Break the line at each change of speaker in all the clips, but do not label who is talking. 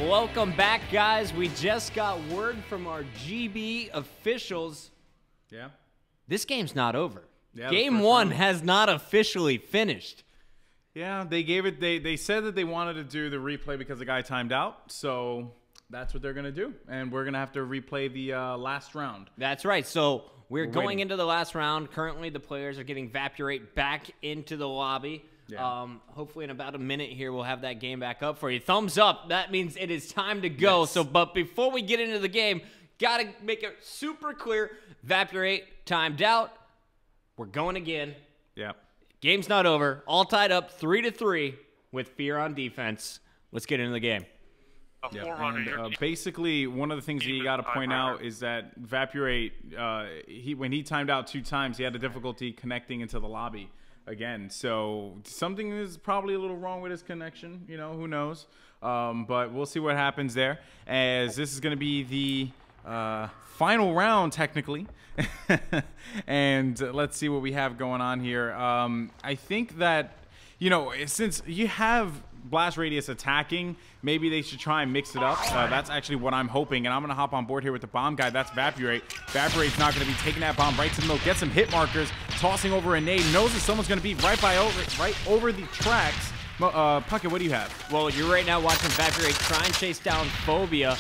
Welcome back, guys. We just got word from our GB officials.
Yeah.
This game's not over.
Yeah,
Game 1 has not officially finished.
Yeah, they gave it. They said that they wanted to do the replay because the guy timed out. So that's what they're gonna do, and we're gonna have to replay the last round.
That's right. So we're going
waiting.
into the last round. Currently, the players are getting Vaporate back into the lobby.
Yeah.
Hopefully in about a minute here, we'll have that game back up for you. Thumbs up. That means it is time to go.
Yes.
So, but before we get into the game, got to make it super clear. Vaporate timed out. We're going again.
Yeah.
Game's not over. All tied up 3-3 with Fear on defense. Let's get into the game.
Yeah, and basically, one of the things that you got to point out is that Vaporate, when he timed out 2 times, he had a difficulty connecting into the lobby again. So something is probably a little wrong with his connection. You know, who knows? But we'll see what happens there, as this is going to be the final round, technically. And let's see what we have going on here. I think that, you know, since you have Blast Radius attacking, maybe they should try and mix it up. That's actually what I'm hoping, and I'm going to hop on board here with the bomb guy. That's Vaporate. Vaporate's not going to be taking that bomb right to the middle. Get some hit markers, tossing over a nade. Knows that someone's going to be right over the tracks. Puckett, what do you have?
Well, you're right now watching Vaporate try and chase down Phobia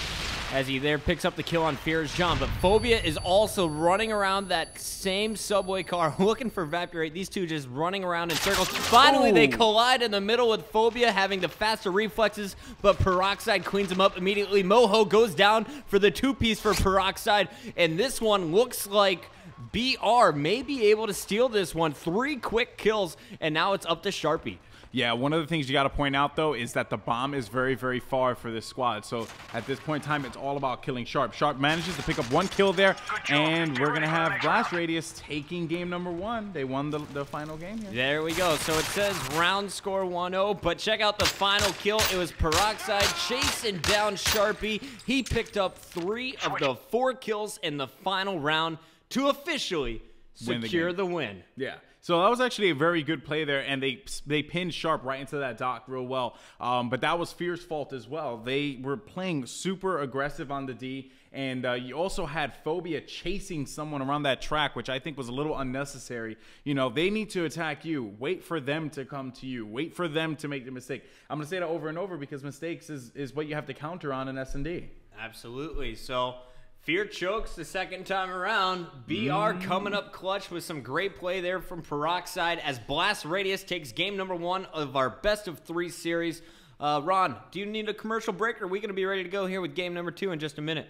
as he there picks up the kill on Fear's John. But Phobia is also running around that same subway car looking for Vaporate. These two just running around in circles. Finally, they collide in the middle with Phobia having the faster reflexes, but Peroxide cleans him up immediately. Moho goes down for the 2-piece for Peroxide, and this one looks like BR may be able to steal this one. 3 quick kills, and now it's up to Sharpie.
Yeah, one of the things you got to point out, though, is that the bomb is very, very far for this squad. So at this point in time, it's all about killing Sharp. Sharp manages to pick up 1 kill there, and we're going to have Blast Radius taking game number 1. They won the final game here.
There we go. So it says round score 1-0, but check out the final kill. It was Peroxide chasing down Sharpie. He picked up 3 of the 4 kills in the final round to officially secure the win.
Yeah. So that was actually a very good play there, and they pinned Sharp right into that dock real well. But that was Fear's fault as well. They were playing super aggressive on the D, and you also had Phobia chasing someone around that track, which I think was a little unnecessary. You know, they need to attack you. Wait for them to come to you. Wait for them to make the mistake. I'm going to say that over and over because mistakes is what you have to counter on in S&D.
Absolutely. So Fear chokes the second time around. BR coming up clutch with some great play there from Peroxide as Blast Radius takes game number 1 of our best of 3 series. Ron, do you need a commercial break, or are we going to be ready to go here with game number 2 in just a minute?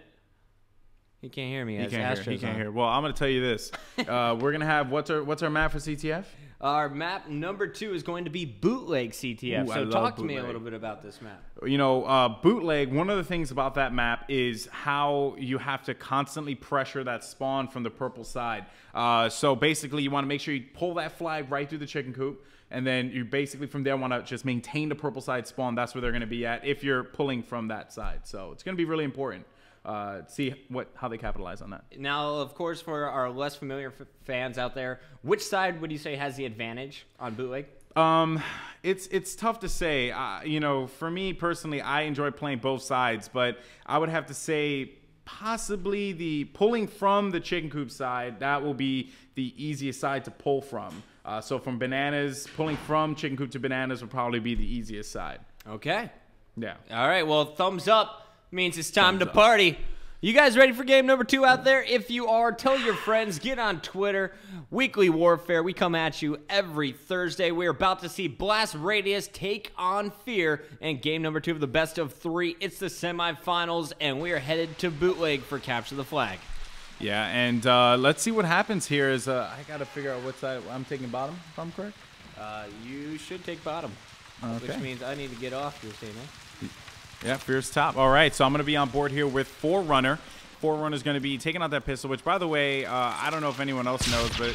He can't hear me. He can't hear.
Well, I'm going to tell you this. We're going to have, what's our map for CTF?
Our map number 2 is going to be Bootleg CTF.
Ooh,
so talk to me a little bit about this map.
You know, Bootleg, one of the things about that map is how you have to constantly pressure that spawn from the purple side. So basically, you want to make sure you pull that flag right through the chicken coop, and then you basically from there want to just maintain the purple side spawn. That's where they're going to be at if you're pulling from that side. So it's going to be really important. See how they capitalize on that.
Now, of course, for our less familiar fans out there, which side would you say has the advantage on Bootleg?
It's tough to say. You know, for me personally, I enjoy playing both sides, but I would have to say possibly the pulling from the chicken coop side. That will be the easiest side to pull from. So from bananas, pulling from chicken coop to bananas would probably be the easiest side.
Okay.
Yeah.
All right. Well, thumbs up means it's time to party. You guys ready for game number 2 out there? If you are, tell your friends. Get on Twitter. Weekly Warfare. We come at you every Thursday. We're about to see Blast Radius take on Fear in game number 2 of the best of 3. It's the semifinals, and we are headed to Bootleg for Capture the Flag.
Yeah, and let's see what happens here. I got to figure out what side I'm taking bottom, if I'm correct.
You should take bottom,
okay.
Which means I need to get off your team, eh?
Yeah, Fear's top. All right, so I'm going to be on board here with Forerunner. Forerunner's going to be taking out that pistol, which, by the way, I don't know if anyone else knows, but,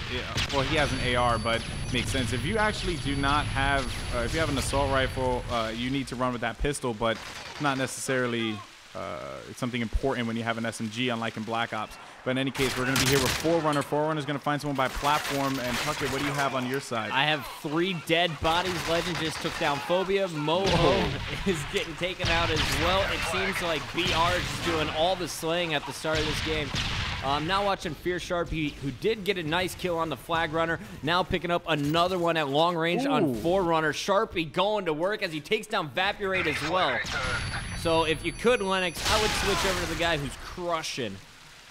well, he has an AR, but makes sense. If you actually do not have, if you have an assault rifle, you need to run with that pistol, but not necessarily it's something important when you have an SMG, unlike in Black Ops. But in any case, we're going to be here with Forerunner. Forerunner's going to find someone by platform. And Puckett, what do you have on your side?
I have 3 dead bodies. Legend just took down Phobia. Moho is getting taken out as well. It seems like BR is just doing all the slaying at the start of this game. Now watching Fear Sharpie, who did get a nice kill on the Flag Runner. Now picking up another one at long range on Forerunner. Sharpie going to work as he takes down Vaporate as well. So if you could, Lennox, I would switch over to the guy who's crushing.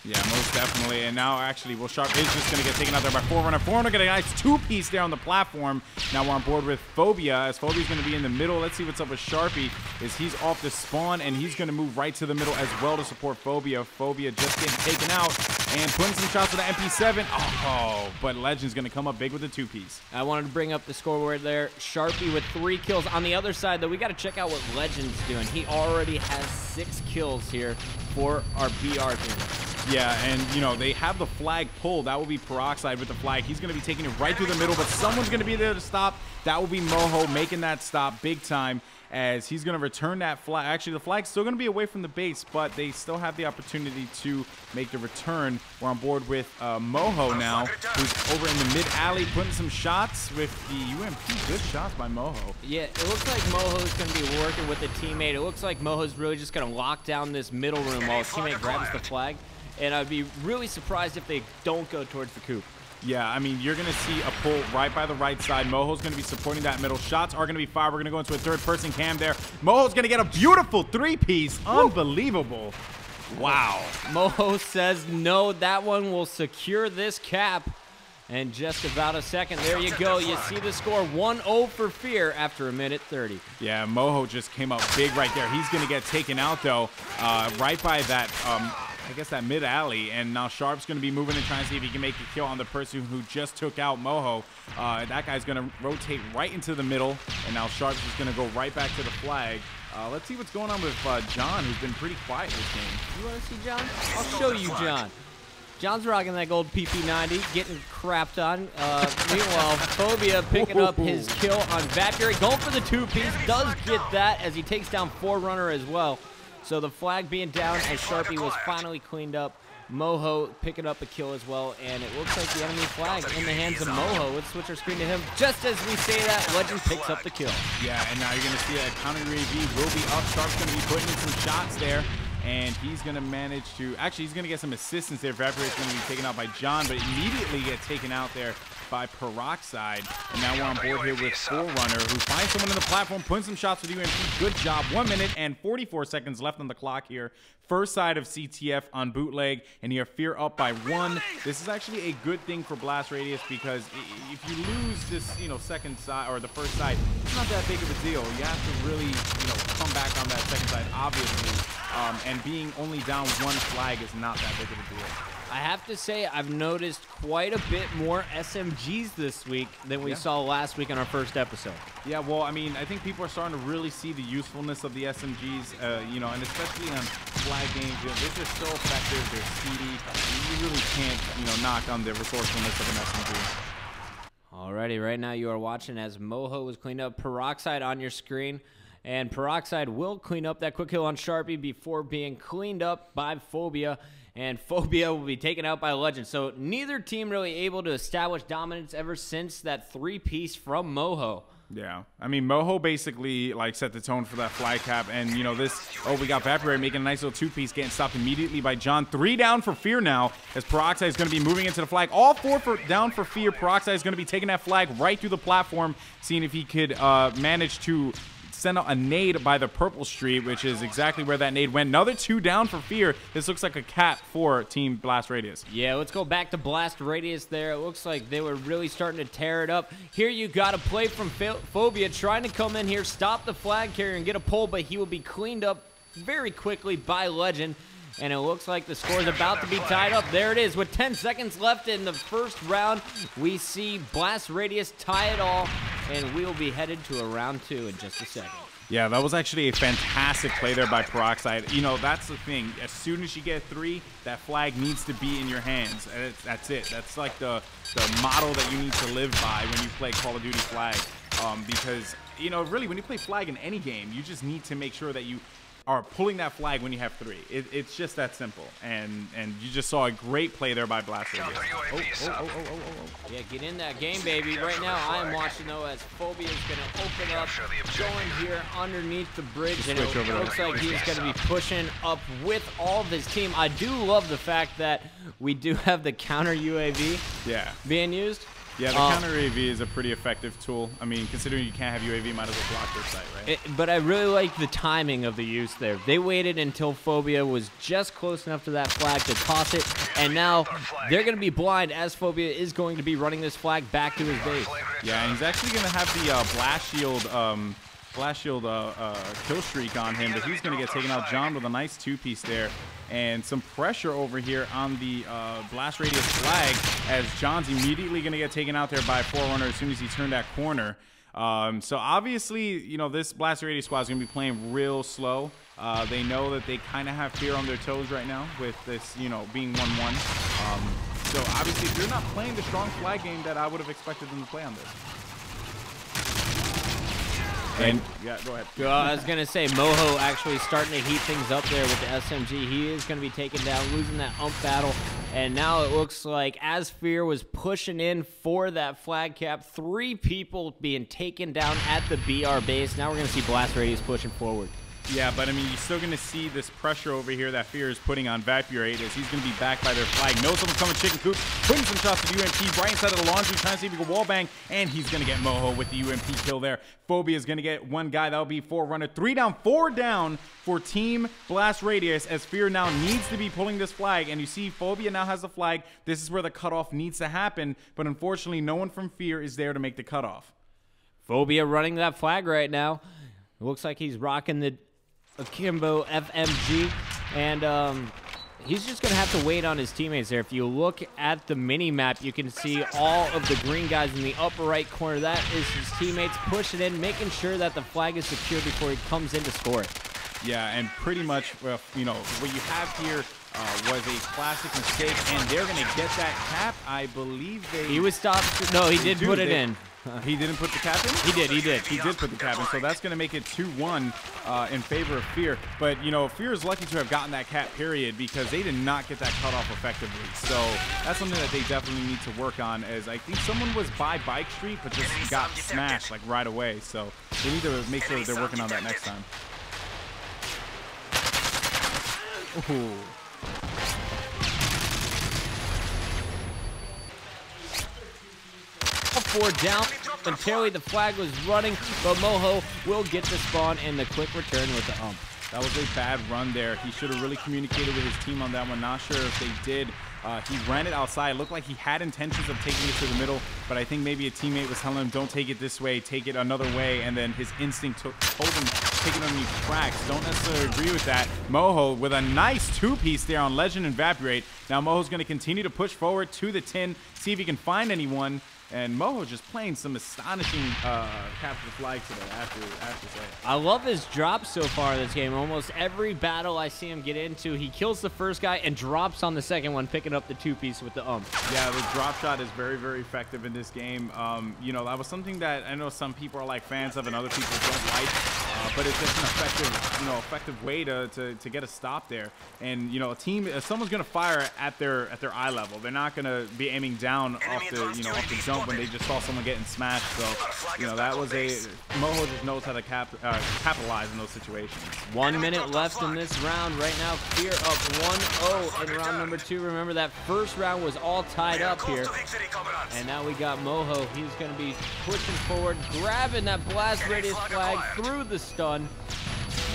Yeah, most definitely. And now, actually, well, Sharp is just going to get taken out there by Forerunner. Forerunner getting a nice 2-piece there on the platform. Now we're on board with Phobia, as Phobia's going to be in the middle. Let's see what's up with Sharpie, as he's off the spawn, and he's going to move right to the middle as well to support Phobia. Phobia just getting taken out and putting some shots with the MP7. Oh, but Legend's going to come up big with a 2-piece.
I wanted to bring up the scoreboard there. Sharpie with 3 kills. On the other side, though, we got to check out what Legend's doing. He already has 6 kills here for our BR team.
Yeah, and, you know, they have the flag pulled. That will be Peroxide with the flag. He's going to be taking it right through the middle, but someone's going to be there to stop. That will be Moho making that stop big time, as he's going to return that flag. Actually, the flag's still going to be away from the base, but they still have the opportunity to make the return. We're on board with Moho now, who's over in the mid-alley putting some shots with the UMP. Good shots by Moho.
Yeah, it looks like Moho's going to be working with a teammate. It looks like Moho's really just going to lock down this middle room while his teammate grabs the flag. And I'd be really surprised if they don't go towards the coop.
Yeah, I mean, you're going to see a pull right by the right side. Moho's going to be supporting that middle. Shots are going to be fired. We're going to go into a third-person cam there. Moho's going to get a beautiful 3-piece. Unbelievable. Wow.
Moho says no. That one will secure this cap. And just about a second. There you go. You see the score 1-0 for Fear after a minute 30.
Yeah, Moho just came up big right there. He's going to get taken out, though, right by that... I guess that mid-alley, and now Sharp's going to be moving and trying to see if he can make a kill on the person who just took out Moho. That guy's going to rotate right into the middle, and now Sharp's just going to go right back to the flag. Let's see what's going on with John, who's been pretty quiet this game.
You want to see John? I'll show you John. John's rocking that gold PP90, getting crapped on. Meanwhile, Phobia picking up his kill on Vaporate, going for the 2-piece, does get that as he takes down Forerunner as well. So the flag being down as Sharpie was finally cleaned up. Moho picking up a kill as well, and it looks like the enemy flag in the hands of Moho. Let's switch our screen to him. Just as we say that, Legend picks up the kill.
Yeah, and now you're going to see that counter UAV will be up. Sharp's going to be putting in some shots there, and he's going to manage to... Actually, he's going to get some assistance there. Vaporate's going to be taken out by John, but immediately get taken out there by Peroxide. And now we're on board here with Forerunner, who finds someone on the platform, putting some shots with UMP. Good job. 1 minute and 44 seconds left on the clock here. First side of CTF on Bootleg, and here Fear up by 1. This is actually a good thing for Blast Radius, because if you lose this, you know, second side or the first side, it's not that big of a deal. You have to really, you know, come back on that second side, obviously. And being only down 1 flag is not that big of a deal.
I have to say, I've noticed quite a bit more SMGs this week than we saw last week in our first episode.
Yeah, well, I mean, I think people are starting to really see the usefulness of the SMGs, you know, and especially on flag games. You know, they're just so effective. They're speedy. You really can't, you know, knock on the resourcefulness of an SMG.
Alrighty, right now you are watching as Moho was cleaned up. Peroxide on your screen. And Peroxide will clean up that quick kill on Sharpie before being cleaned up by Phobia. And Phobia will be taken out by Legend. So neither team really able to establish dominance ever since that 3-piece from Moho.
Yeah, I mean, Moho basically, like, set the tone for that flag cap. And, you know, this, we got Vaporate making a nice little 2-piece, getting stopped immediately by John. 3 down for Fear now, as Peroxide is going to be moving into the flag. All 4 down for Fear. Peroxide is going to be taking that flag right through the platform, seeing if he could manage to send out a nade by the purple street, which is exactly where that nade went. Another 2 down for Fear. This looks like a cap for Team Blast Radius.
Yeah, let's go back to Blast Radius there. It looks like they were really starting to tear it up. Here you got a play from Phobia trying to come in here, stop the flag carrier and get a pull, but he will be cleaned up very quickly by Legend. And it looks like the score is about to be tied up. There it is. With 10 seconds left in the first round, we see Blast Radius tie it all, and we will be headed to a round 2 in just a second.
Yeah, that was actually a fantastic play there by Peroxide. You know, that's the thing. As soon as you get 3, that flag needs to be in your hands. And that's it. That's like the motto that you need to live by when you play Call of Duty Flag. Because, you know, really, when you play Flag in any game, you just need to make sure that you are pulling that flag when you have 3. It's just that simple. And you just saw a great play there by Blast Radio.
Yeah, get in that game, baby. Right now, I am watching, though, as Phobia is going to open up, going here underneath the bridge, and it looks like he's going to be pushing up with all of his team. I do love the fact that we do have the counter UAV being used.
Yeah, the counter UAV is a pretty effective tool. I mean, considering you can't have UAV, might as well block their site, right?
But I really like the timing of the use there. They waited until Phobia was just close enough to that flag to toss it, and now they're going to be blind as Phobia is going to be running this flag back to his base.
Yeah, and he's actually going to have the blast shield kill streak on him, but he's going to get taken out. John with a nice 2-piece there. And some pressure over here on the blast radius flag, as John's immediately going to get taken out there by Forerunner as soon as he turned that corner. So obviously, you know, this blast radius squad is going to be playing real slow. They know that they kind of have fear on their toes right now with this, you know, being 1-1. So obviously, if you're not playing the strong flag game that I would have expected them to play on this. And yeah, go ahead.
I was going to say, Moho actually starting to heat things up there with the SMG. He is going to be taken down, losing that ump battle. And now it looks like as Fear was pushing in for that flag cap, 3 people being taken down at the BR base. Now we're going to see Blast Radius pushing forward.
Yeah, but I mean, you're still going to see this pressure over here that Fear is putting on Vaporate as he's going to be backed by their flag. Knows someone's coming, Chicken Coop, putting some shots to UMP right inside of the laundry, trying to see if he can wallbang, and he's going to get Moho with the UMP kill there. Phobia is going to get 1 guy. That'll be Forerunner. 3 down, 4 down for Team Blast Radius as Fear now needs to be pulling this flag, and you see Phobia now has the flag. This is where the cutoff needs to happen, but unfortunately, no one from Fear is there to make the cutoff.
Phobia running that flag right now. It looks like he's rocking the Akimbo FMG, and he's just going to have to wait on his teammates there. If you look at the mini-map, you can see all of the green guys in the upper right corner. That is his teammates pushing in, making sure that the flag is secure before he comes in to score it.
Yeah, and pretty much, you know, what you have here was a classic mistake, and they're going to get that cap. I believe they...
He was stopped. No, he did put it in.
He didn't put the cap in?
He did.
He did put the cap in, so that's going to make it 2-1 in favor of Fear. But, you know, Fear is lucky to have gotten that cap, period, because they did not get that cutoff effectively. So that's something that they definitely need to work on, as I think someone was by Bike Street but just got smashed, like, right away. So they need to make sure that they're working on that next time. Ooh.
4 down. Momentarily, the flag was running, but Moho will get the spawn and the quick return with the ump.
That was a bad run there. He should have really communicated with his team on that one. Not sure if they did. He ran it outside. Looked like he had intentions of taking it to the middle, but I think maybe a teammate was telling him, don't take it this way, take it another way, and then his instinct told him, take it underneath tracks. Don't necessarily agree with that. Moho with a nice 2-piece there on Legend and Vaporate. Now Moho's going to continue to push forward to the tin, see if he can find anyone. And Moho just playing some astonishing capture flag today, I have to say.
I love his drops so far in this game. Almost every battle I see him get into, he kills the first guy and drops on the second one, picking up the 2-piece with the ump.
Yeah, the drop shot is very, very effective in this game. You know, that was something that I know some people are like fans of and other people don't like. But it's just an effective way to get a stop there. And you know, a team, if someone's gonna fire at their eye level, they're not gonna be aiming down off the jump when they just saw someone getting smashed. So you know, that was Moho just knows how to capitalize in those situations.
1 minute left in this round. Right now, Fear up 1-0 in round number 2. Remember that first round was all tied up here. And now we got Moho. He's gonna be pushing forward, grabbing that blast radius flag through the stun.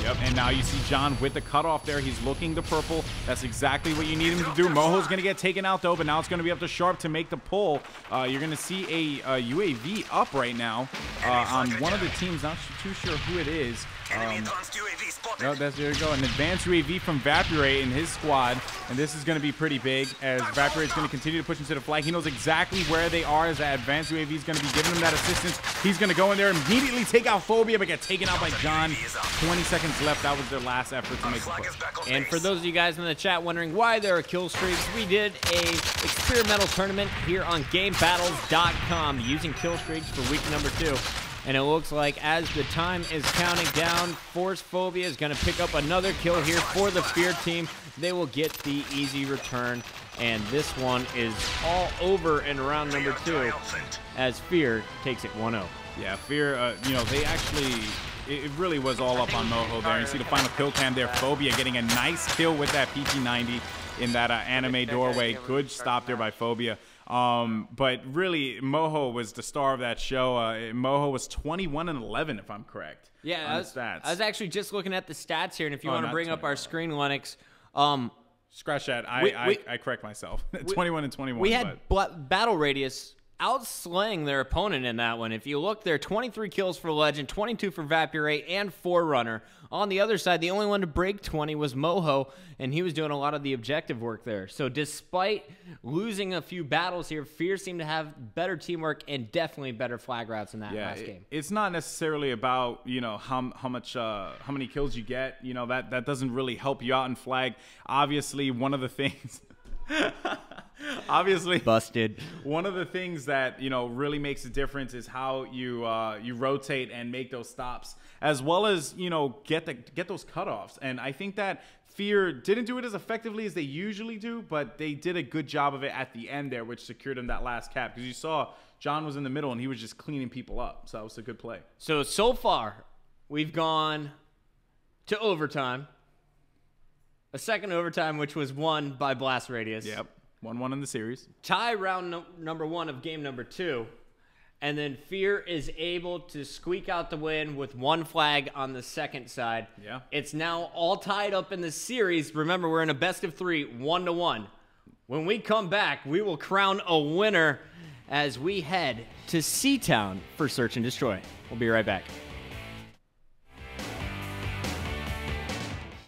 Yep, and now you see John with the cutoff there. He's looking the purple. That's exactly what you need him to do. Moho's going to get taken out, though, but now it's going to be up to Sharp to make the pull. You're going to see a UAV up right now on one of the teams. Not too sure who it is. No, there you go. An advanced UAV from Vaporate and his squad. And this is going to be pretty big as Vaporate's going to continue to push into the flag. He knows exactly where they are as that advanced UAV is going to be giving him that assistance. He's going to go in there and immediately take out Phobia, but get taken out by John. 20 seconds left. That was their last effort to make the push.
And for those of you guys in the chat wondering why there are kill streaks, we did a experimental tournament here on GameBattles.com using kill streaks for week number 2. And it looks like as the time is counting down, Force Phobia is going to pick up another kill here for the Fear team. They will get the easy return. And this one is all over in round number 2 as Fear takes it 1-0.
Yeah, Fear, you know, they actually, it really was all up on Moho there. You see the final kill cam there. Phobia getting a nice kill with that PT90 in that anime doorway. Good stop there by Phobia. But really, Moho was the star of that show. Moho was 21-11, if I'm correct.
Yeah,
stats.
I was actually just looking at the stats here, and if you want to bring up our screen, Lennox,
scratch that. I correct myself. 21-21.
We had Battle Radius outslaying their opponent in that one. If you look there, 23 kills for Legend, 22 for Vapurate, and Forerunner. On the other side, the only one to break 20 was Moho, and he was doing a lot of the objective work there. So despite losing a few battles here, Fear seemed to have better teamwork and definitely better flag routes in that last game.
It's not necessarily about, you know, how many kills you get. You know, that doesn't really help you out in flag. Obviously, one of the things obviously
busted.
One of the things that, you know, really makes a difference is how you you rotate and make those stops, as well as, you know, get those cutoffs. And I think that Fear didn't do it as effectively as they usually do, but they did a good job of it at the end there, which secured them that last cap. Because you saw John was in the middle and he was just cleaning people up. So that was a good play.
So far, we've gone to overtime. A second overtime, which was won by Blast Radius.
Yep. 1-1 in the series.
Tie round number 1 of game number 2. And then Fear is able to squeak out the win with 1 flag on the second side.
Yeah.
It's now all tied up in the series. Remember, we're in a best of 3, 1-1. When we come back, we will crown a winner as we head to Seatown for Search and Destroy. We'll be right back.